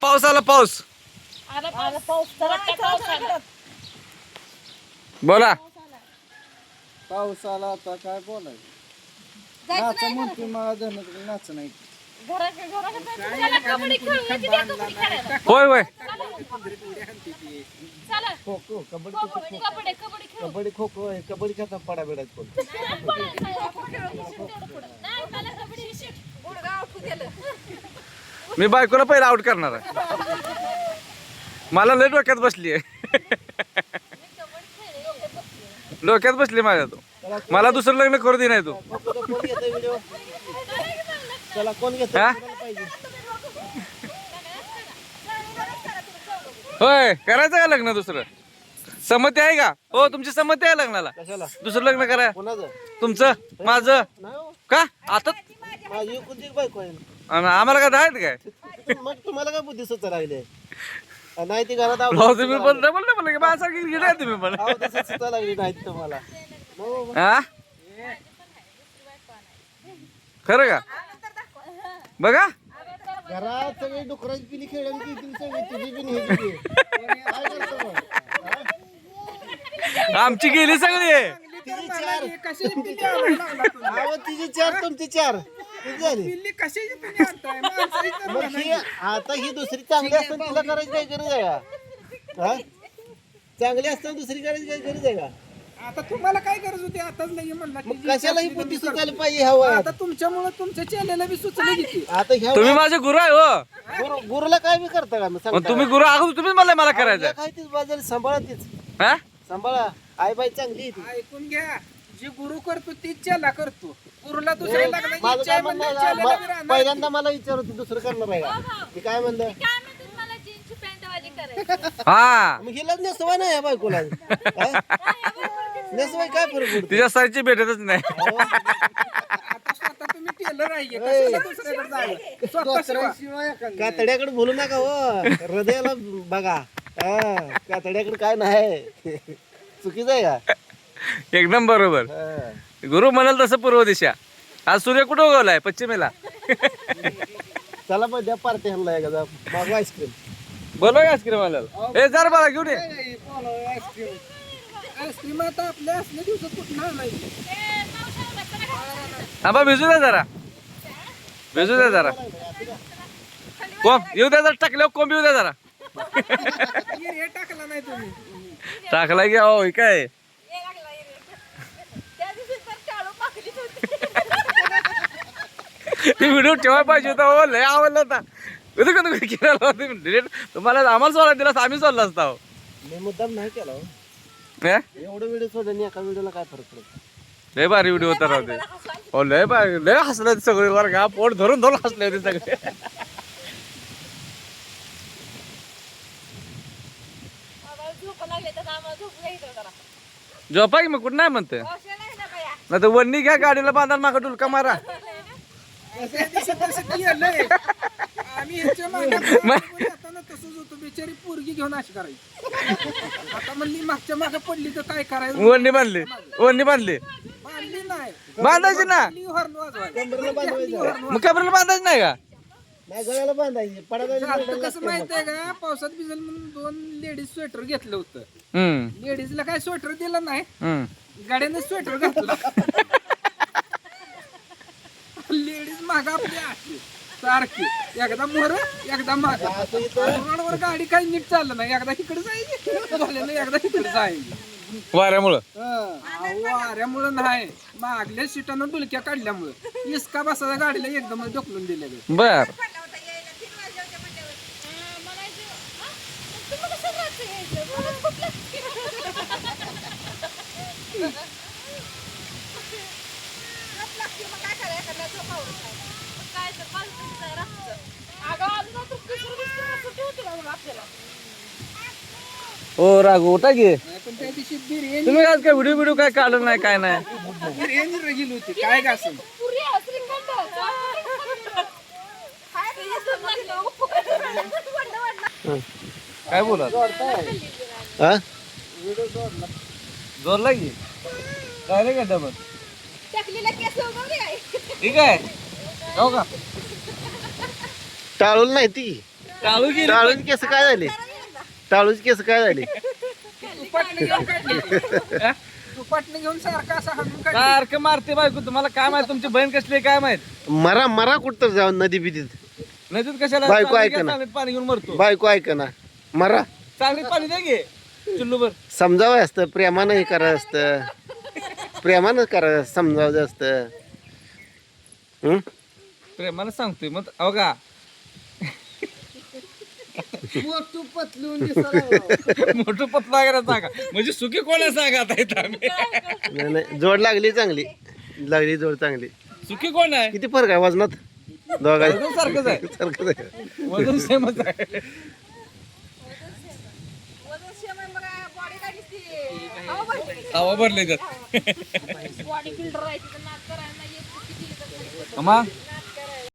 पाऊस आला पाऊस. बोला. पाऊस आला आता काय बोलायचं. नाच म्हणते मला धरण नाच नाही. होय होय. खो खो कबड्डी खो खो कबड्डी खेळता पडा बेडायच मी बायकोला पहिला आउट करणार आहे. मला लय डोक्यात बसली आहे. डोक्यात बसली माझ्या तू. मला दुसरं लग्न करू दे नाही तू. चला कोण घेत हा? होय करायचं का लग्न दुसरं? संमती आहे का? हो तुमची संमती आहे लग्नाला? कशाला दुसरं लग्न करा. कोणाचं तुमचं माझं नाही हो. का आता माझी कोणती बायको आहे आम्हाला काय आहेत काय? मग तुम्हाला काय बुद्धी सुचत लागली नाही ती घरात भाऊ तुम्ही पण डबल डबल की माझ्यासारखी गिड आहे तुम्ही पण. सुचत लागली नाही तुम्हाला हा खरं का? बघा घरात सगळी डुकराची पिली खेळून सगळी तुझी पिन हे पिली. काय करतो मग? आमची गेली सगळी. तिची चार अहो तिची चार तुमची चार किती झाली मग ही आता ही दुसरी चांगली असताना तिला करायची काही गरज आहे का हा? चांगली असताना दुसरी करायची काही गरज आहे का? आता तुम्हाला काय गरज होती आताच नाही म्हणला की मग कशाला ही बुद्धी सुचायला पाहिजे ह्या वयात? आता तुमच्यामुळे तुमच्या चेलेला बी सुचलं किती आता ह्या तुम्ही वयात माझे गुरु आहे हो. गुरुला काय बी करता का मग मग सांगता तुम्ही का? गुरु अगोदर तुम्हीच मला करायचं. काय तीच बाजूला सांभाळा तीच हा सांभाळा आई बाई चांगली आहे ती. ऐकून घ्या जी गुरु करतो तीच चेला करतो गुरुला दुसऱ्या माझं लग्नाची काय इच्छा आहे म्हणणं म्हणलं आहे, चेलेला बी राहणार. पहिल्यांदा मला विचार होती दुसरं करणार आहे का ती काय म्हणलं हा मग हिला नेसवाय नाही या बायकोला नेसवाय काय फरक पडतो तिच्या साईजची भेटतच नाही. आता स्वतः तुम्ही टेलर आहे कशाला दुसऱ्याकडे जायचं? स्वतः शिवा. कातड्याकडे बोलू नका हो हृदयाला बघा कातड्याकडे काय नाही चुकीचं आहे का एकदम बरोबर. हा. गुरु म्हणाल तसं पूर्व दिशा. आज सूर्य कुठं उगवलाय? पश्चिमेला. चला पण द्या पार्टी ह्यांना एखादा मागवा आईस्क्रीम बोलवा आईस्क्रीम आला. हे जरा मला घेऊन ये. आईस्क्रीम आता आपल्या असल्या दिवसात कुठं आणायची थांबा भिजू द्या जरा. भिजू द्या जरा. कोंब येऊ द्या जरा. टाकल्यावर कोंब येऊ द्या जरा. हे टाकला नाही तुम्ही टाकला की हो काय व्हिडिओ ठेवायला पाहिजे होता. हो लय आवडला होता. डिलीट तुम्हाला आम्हाला सोडा दिला आम्ही सोडला असता हो. मी मुद्दाम नाही केला हो. हे? एवढं व्हिडिओ सोडल्याने एका व्हिडिओला काय फरक पडतो लय भारी व्हिडिओ होता राहते. हो लय भारी लय हसले होते सगळे वर का पोट धरून धरून हसले होते सगळे. झोपा की मग कुठं नाही म्हणते नाही तर वन्नी घ्या गाडीला बांधा मागा डुलका मारा. आम्ही ह्याच्या मागे येताना तसंच होतो बिचारी पोरगी घेऊन अशी करायची आता म्हणली मागच्या मागे पडली तर काय करायचं वन्नी बांधली वन्नी बांधली बांधली नाही बांधायची ना. हॉर्न वाजवायला कमरेला बांधवायचं मग कबरेला बांधायची नाही का? नाही गळ्याला बांधायची झालं कसं माहितीये का पावसात भिजल म्हणून 2 लेडीज स्वेटर घेतलं होतं हम्म लेडीजला काय स्वेटर दिलं नाही हम्म. गाड्याने स्वेटर घातलं लेडीज माग आपली अशी सारखी एकदा मोर एकदा माग रोडवर गाडी काही नीट चाललं नाही एकदा इकडे जायची झालेलं एकदा इकडे जायची वाऱ्यामुळं वाऱ्यामुळं नाही मागल्या सीटानं डुलक्या काढल्यामुळं इसका बसायला गाडीला एकदम ढकलून दिलेलं बर. ओ राघू उठा की. पण त्या दिवशी बिर्याणी तुम्ही आज काय व्हिडिओ काय काढलं नाही काय नाही. बिर्याणी रगील होती काय का असं काय बोला हा जोरला की काय रे का डबल ठीक आहे हो का टाळून नाही ती काळू गेली टाळूची केस काय झाली टाळूची केस काय झाली दुपाटने घेऊन काढली दुपाटने घेऊन सारखं असं हाणून काढली सारखं मारते बायको तुम्हाला काय माहित तुमची बहीण कसली आहे काय माहित मरा कुठं तर जाऊन नदी बिदीत नदीत कशाला बायको चांगली ऐका ना. चांगलीत पाणी घेऊन मरतो बायको ऐक ना मरा चांगलीत पाणी दे घे चुल्लूभर समजावं असतं प्रेमानं हे करायचं असतं प्रेमानं करायचं समजावं असतं हं? प्रेमानं सांगतोय मग अहो का मोठू पतलून दिसायला मोठं पतला वगैरे सांगा म्हणजे सुखी कोण आहे सांगा आता इथं आम्ही नाही जोड लागली लागली जोड चांगली सुखी कोण आहे किती फरक आहे वजनात दोघांत वजन सारखंच आहे सारखंच आहे. वजन सेमच आहे हवा भरले त्यात बॉडी बिल्डर आहे तिथं नाच करायला नाही येत किती अम्मा